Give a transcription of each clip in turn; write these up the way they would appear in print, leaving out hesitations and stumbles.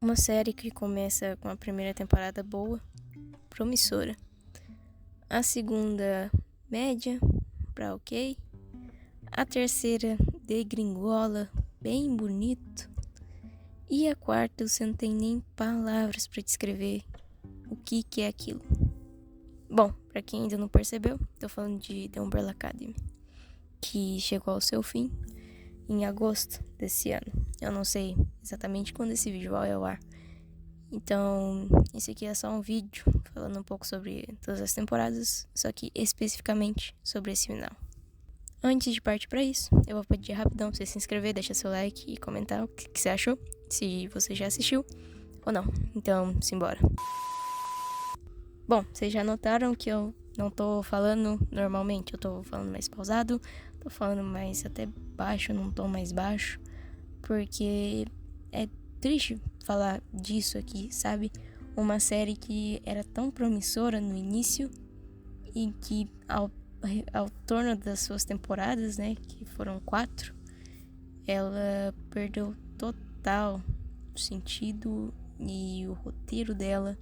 Uma série que começa com a primeira temporada boa, promissora. A segunda, média, pra ok. A terceira, degringola, bem bonito. E a quarta, você não tem nem palavras pra descrever o que é aquilo. Bom, pra quem ainda não percebeu, tô falando de The Umbrella Academy, que chegou ao seu fim em agosto desse ano. Eu não sei exatamente quando esse vídeo vai ao ar. Então, esse aqui é só um vídeo falando um pouco sobre todas as temporadas, só que especificamente sobre esse final. Antes de partir pra isso, eu vou pedir rapidão pra você se inscrever, deixar seu like e comentar o que você achou, se você já assistiu ou não. Então, simbora. Bom, vocês já notaram que eu não tô falando normalmente, eu tô falando mais pausado, tô falando mais até baixo, num tom mais baixo, porque é triste falar disso aqui, sabe? Uma série que era tão promissora no início e que ao torno das suas temporadas, né, que foram 4, ela perdeu total o sentido e o roteiro dela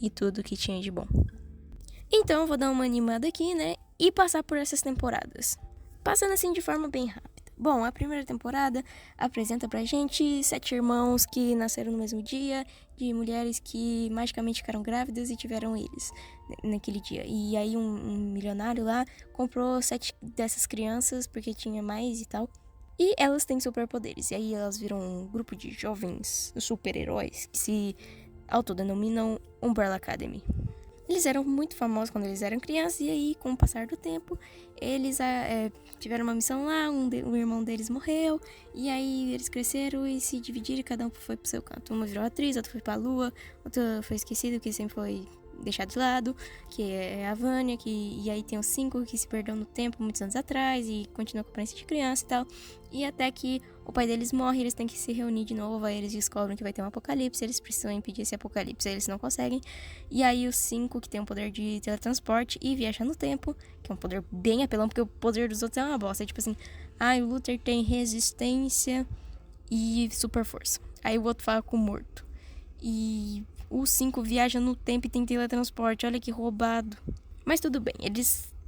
e tudo que tinha de bom. Então eu vou dar uma animada aqui, né, e passar por essas temporadas. Passando assim de forma bem rápida. Bom, a primeira temporada apresenta pra gente 7 irmãos que nasceram no mesmo dia, de mulheres que magicamente ficaram grávidas e tiveram eles naquele dia. E aí um milionário lá comprou 7 dessas crianças porque tinha mais e tal. E elas têm superpoderes. E aí elas viram um grupo de jovens super-heróis que se autodenominam Umbrella Academy. Eles eram muito famosos quando eles eram crianças, e aí, com o passar do tempo, eles tiveram uma missão lá, um irmão deles morreu, e aí eles cresceram e se dividiram, e cada um foi pro seu canto. Uma virou atriz, outra foi pra lua, outra foi esquecido, que sempre foi deixado de lado, que é a Vânia, e aí tem os 5 que se perdeu no tempo, muitos anos atrás, e continua com a aparência de criança e tal, e até que o pai deles morre, eles têm que se reunir de novo, aí eles descobrem que vai ter um apocalipse, eles precisam impedir esse apocalipse, aí eles não conseguem, e aí os 5 que tem o poder de teletransporte e viajar no tempo, que é um poder bem apelão, porque o poder dos outros é uma bosta, é tipo assim, o Luther tem resistência e super força, aí o outro fala com o morto, e os 5 viajam no tempo e tem teletransporte, olha que roubado, mas tudo bem,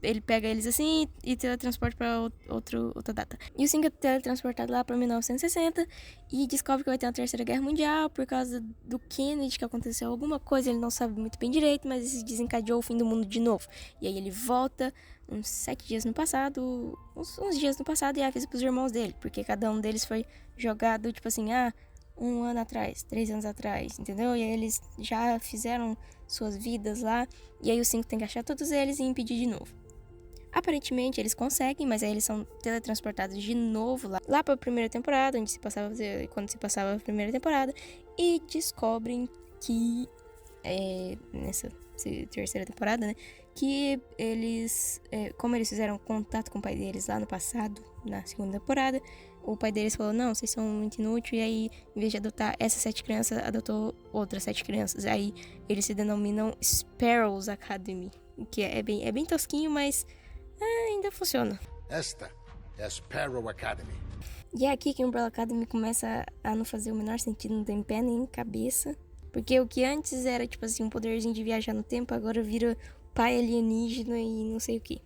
ele pega eles assim e teletransporta pra outra data. E o 5 é teletransportado lá pra 1960 e descobre que vai ter uma terceira guerra mundial por causa do Kennedy, que aconteceu alguma coisa, ele não sabe muito bem direito, mas isso desencadeou o fim do mundo de novo. E aí ele volta uns 7 dias no passado, uns dias no passado, e avisa pros irmãos dele, porque cada um deles foi jogado, tipo assim, 1 ano atrás, 3 anos atrás, entendeu? E aí eles já fizeram suas vidas lá, e aí os 5 tem que achar todos eles e impedir de novo. Aparentemente eles conseguem, mas aí eles são teletransportados de novo lá para a primeira temporada, quando se passava a primeira temporada, e descobrem que nessa terceira temporada, né, que eles, como eles fizeram contato com o pai deles lá no passado, na segunda temporada, o pai deles falou, não, vocês são muito inúteis, e aí, em vez de adotar essas 7 crianças, adotou outras 7 crianças. Aí eles se denominam Sparrows Academy, que é bem tosquinho, mas ainda funciona. Esta é a Sparrow Academy. E é aqui que o Umbrella Academy começa a não fazer o menor sentido, não tem pé nem cabeça. Porque o que antes era, tipo assim, um poderzinho de viajar no tempo, agora vira pai alienígena e não sei o que.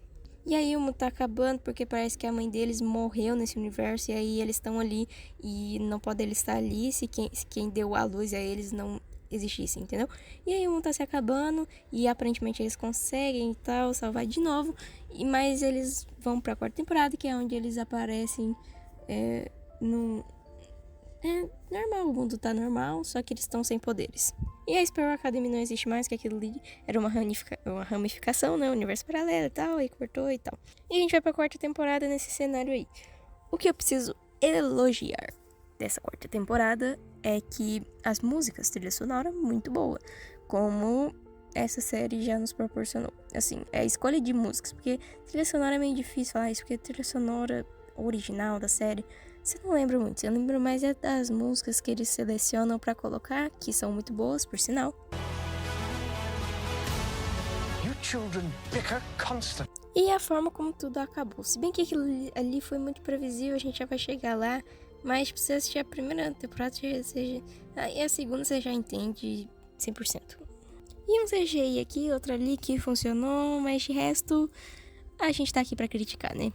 E aí o mundo tá acabando porque parece que a mãe deles morreu nesse universo, e aí eles estão ali e não podem eles estar ali se quem deu a luz a eles não existissem, entendeu? E aí o mundo tá se acabando e aparentemente eles conseguem e tal, salvar de novo, mas eles vão pra 4ª temporada, que é onde eles aparecem normal, o mundo tá normal, só que eles estão sem poderes. E a Sparrow Academy não existe mais, que aquilo ali era uma ramificação, né, universo paralelo e tal, e cortou e tal. E a gente vai pra 4ª temporada nesse cenário aí. O que eu preciso elogiar dessa 4ª temporada é que as músicas, trilha sonora, muito boa, como essa série já nos proporcionou. Assim, a escolha de músicas, porque trilha sonora é meio difícil falar isso, porque a trilha sonora original da série, você não lembra muito, eu lembro mais das músicas que eles selecionam pra colocar, que são muito boas, por sinal. You children bicker constantly. E a forma como tudo acabou. Se bem que aquilo ali foi muito previsível, a gente já vai chegar lá. Mas, tipo, se você assistir a primeira temporada, e a segunda você já entende 100%. E um CGI aqui, outro ali que funcionou, mas de resto, a gente tá aqui pra criticar, né?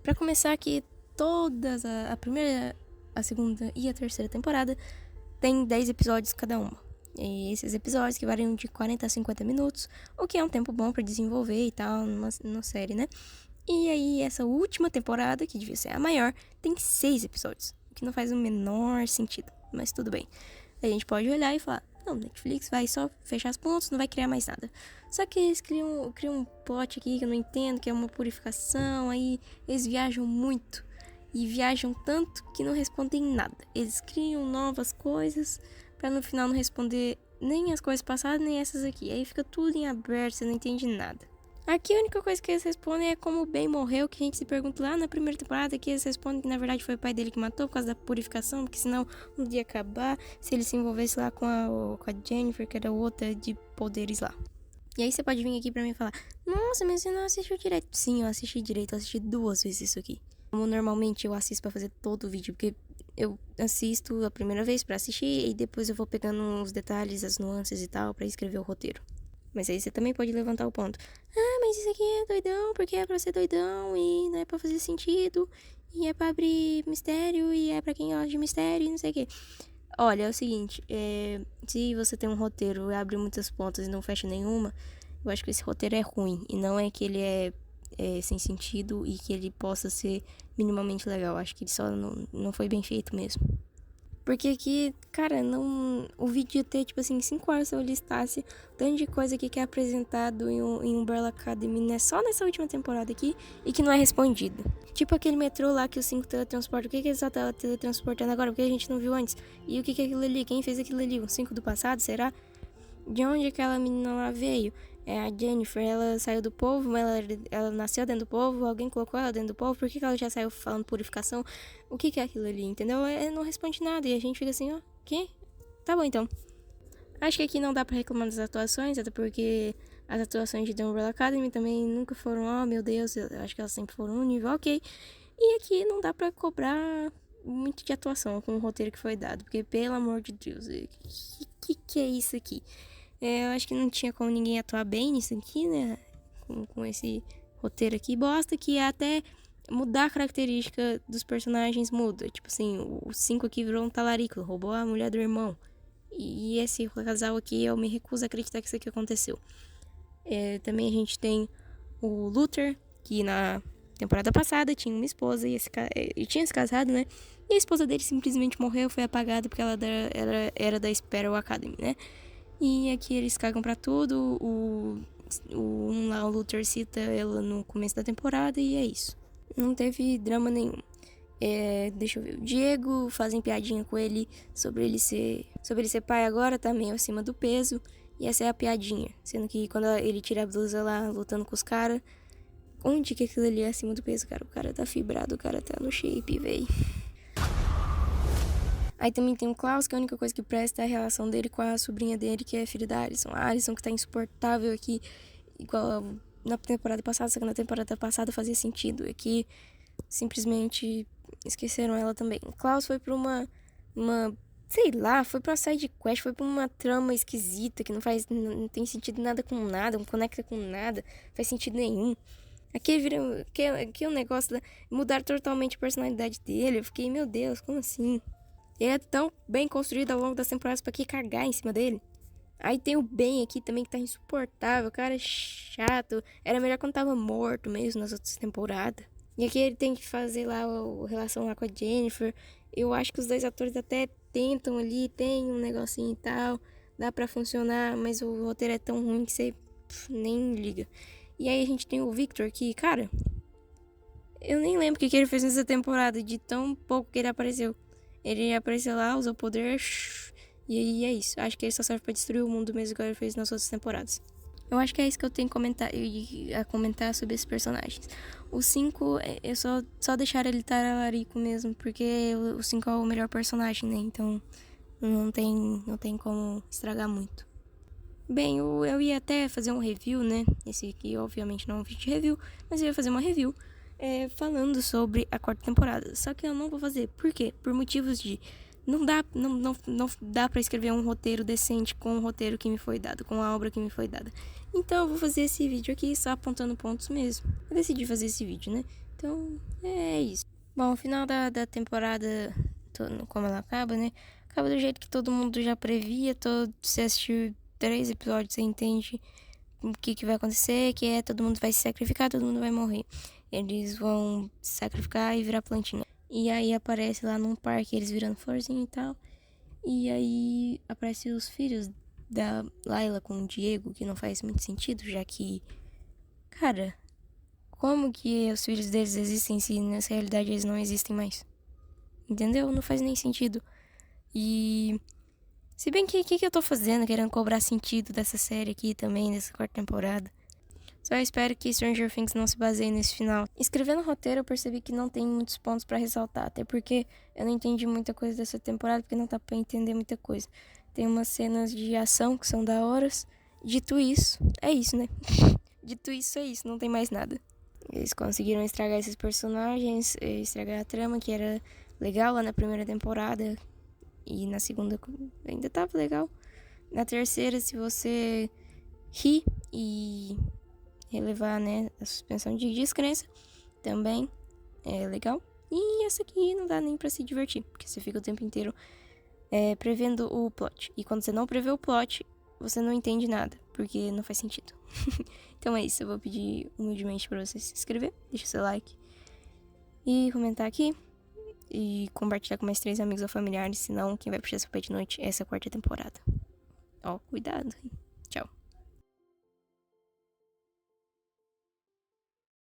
Pra começar aqui, todas, a primeira, a segunda e a terceira temporada, tem 10 episódios cada uma. E esses episódios que variam de 40 a 50 minutos, o que é um tempo bom pra desenvolver e tal, numa série, né? E aí, essa última temporada, que devia ser a maior, tem 6 episódios, o que não faz o menor sentido, mas tudo bem. A gente pode olhar e falar, não, Netflix vai só fechar as pontas, não vai criar mais nada. Só que eles criam um plot aqui que eu não entendo, que é uma purificação, aí eles viajam muito. E viajam tanto que não respondem nada. Eles criam novas coisas pra no final não responder nem as coisas passadas, nem essas aqui. Aí fica tudo em aberto, você não entende nada. Aqui a única coisa que eles respondem é como o Ben morreu, que a gente se pergunta lá na primeira temporada, que eles respondem que na verdade foi o pai dele que matou por causa da purificação, porque senão não ia acabar se ele se envolvesse lá com a Jennifer, que era outra de poderes lá. E aí você pode vir aqui pra mim e falar, nossa, mas você não assistiu direito. Sim, eu assisti direito, eu assisti 2 vezes isso aqui. Como normalmente eu assisto pra fazer todo o vídeo, porque eu assisto a primeira vez pra assistir e depois eu vou pegando os detalhes, as nuances e tal pra escrever o roteiro. Mas aí você também pode levantar o ponto. Ah, mas isso aqui é doidão, porque é pra ser doidão e não é pra fazer sentido. E é pra abrir mistério e é pra quem gosta de mistério e não sei o quê. Olha, é o seguinte, se você tem um roteiro e abre muitas pontas e não fecha nenhuma, eu acho que esse roteiro é ruim. E não é que ele é sem sentido e que ele possa ser minimamente legal. Acho que ele só não foi bem feito mesmo. Porque aqui, cara, não. O vídeo ia ter, tipo assim, 5 horas se eu listasse tanto de coisa aqui que é apresentado em Umbrella Academy, né? Só nessa última temporada aqui e que não é respondido. Tipo aquele metrô lá que os 5 teletransportam. O que eles só tá teletransportando agora? Porque a gente não viu antes. E o que é aquilo ali? Quem fez aquilo ali? Os 5 do passado, será? De onde aquela menina lá veio? É a Jennifer, ela saiu do povo, ela nasceu dentro do povo, alguém colocou ela dentro do povo, por que ela já saiu falando purificação? O que é aquilo ali, entendeu? Não responde nada e a gente fica assim, ó, quê? Tá bom então. Acho que aqui não dá pra reclamar das atuações, até porque as atuações de The Umbrella Academy também nunca foram, oh meu Deus, eu acho que elas sempre foram um nível ok. E aqui não dá pra cobrar muito de atuação com o roteiro que foi dado, porque pelo amor de Deus, que é isso aqui? Eu acho que não tinha como ninguém atuar bem nisso aqui, né? Com esse roteiro aqui. Bosta que até mudar a característica dos personagens muda. Tipo assim, o 5 aqui virou um talarico, roubou a mulher do irmão. E esse casal aqui, eu me recuso a acreditar que isso aqui aconteceu. Também a gente tem o Luther, que na temporada passada tinha uma esposa e tinha se casado, né? E a esposa dele simplesmente morreu, foi apagada porque ela era da Sparrow Academy, né? E aqui eles cagam pra tudo. O Luther cita ela no começo da temporada e é isso. Não teve drama nenhum. Deixa eu ver. O Diego fazem piadinha com ele sobre ele ser pai agora, tá meio acima do peso. E essa é a piadinha. Sendo que quando ele tira a blusa lá lutando com os caras, onde que aquilo ali é acima do peso, cara? O cara tá fibrado, o cara tá no shape, véi. Aí também tem o Klaus, que a única coisa que presta é a relação dele com a sobrinha dele, que é filha da Alison. A Alison que tá insuportável aqui, igual na temporada passada, só que na temporada passada fazia sentido. Aqui, simplesmente esqueceram ela também. O Klaus foi pra uma sei lá, foi pra uma side quest, foi pra uma trama esquisita, que não tem sentido nada com nada, não conecta com nada, não faz sentido nenhum. Aqui é um negócio de mudar totalmente a personalidade dele. Eu fiquei, meu Deus, como assim? Ele é tão bem construído ao longo das temporadas pra que cagar em cima dele. Aí tem o Ben aqui também que tá insuportável, o cara é chato. Era melhor quando tava morto mesmo nas outras temporadas. E aqui ele tem que fazer lá a relação lá com a Jennifer. Eu acho que os 2 atores até tentam ali, tem um negocinho e tal. Dá pra funcionar, mas o roteiro é tão ruim que você nem liga. E aí a gente tem o Victor que, cara, eu nem lembro o que ele fez nessa temporada, de tão pouco que ele apareceu. Ele apareceu lá, usou o poder, e aí é isso. Acho que ele só serve pra destruir o mundo mesmo, igual ele fez nas outras temporadas. Eu acho que é isso que eu tenho a comentar sobre esses personagens. O 5, é só deixar ele tararico mesmo, porque o 5 é o melhor personagem, né? Então não tem como estragar muito. Bem, eu ia até fazer um review, né? Esse aqui, obviamente, não é um vídeo de review, mas eu ia fazer uma review falando sobre a quarta temporada. Só que eu não vou fazer. Por quê? Por motivos de... Não dá pra escrever um roteiro decente com o roteiro que me foi dado, com a obra que me foi dada. Então eu vou fazer esse vídeo aqui só apontando pontos mesmo. Eu decidi fazer esse vídeo, né? Então é isso. Bom, o final da temporada, como ela acaba, né? Acaba do jeito que todo mundo já previa. Você assistiu 3 episódios, você entende o que vai acontecer, que todo mundo vai se sacrificar, todo mundo vai morrer. Eles vão se sacrificar e virar plantinha. E aí aparece lá num parque eles virando florzinha e tal. E aí aparecem os filhos da Layla com o Diego, que não faz muito sentido, já que... Cara, como que os filhos deles existem se nessa realidade eles não existem mais? Entendeu? Não faz nem sentido. E... Se bem que eu tô fazendo, querendo cobrar sentido dessa série aqui também, dessa quarta temporada. Só espero que Stranger Things não se baseie nesse final. Escrevendo o roteiro, eu percebi que não tem muitos pontos pra ressaltar. Até porque eu não entendi muita coisa dessa temporada, porque não dá pra entender muita coisa. Tem umas cenas de ação que são da horas. Dito isso, é isso, né? Dito isso, é isso, não tem mais nada. Eles conseguiram estragar esses personagens, estragar a trama, que era legal lá na primeira temporada. E na segunda ainda tava legal. Na terceira, se você rir e relevar, né, a suspensão de descrença, também é legal. E essa aqui não dá nem pra se divertir, porque você fica o tempo inteiro prevendo o plot. E quando você não prevê o plot, você não entende nada, porque não faz sentido. Então é isso, eu vou pedir humildemente pra você se inscrever, deixa seu like e comentar aqui. E compartilhar com mais 3 amigos ou familiares, senão quem vai puxar essa pé de noite é essa quarta temporada. Ó, cuidado, hein?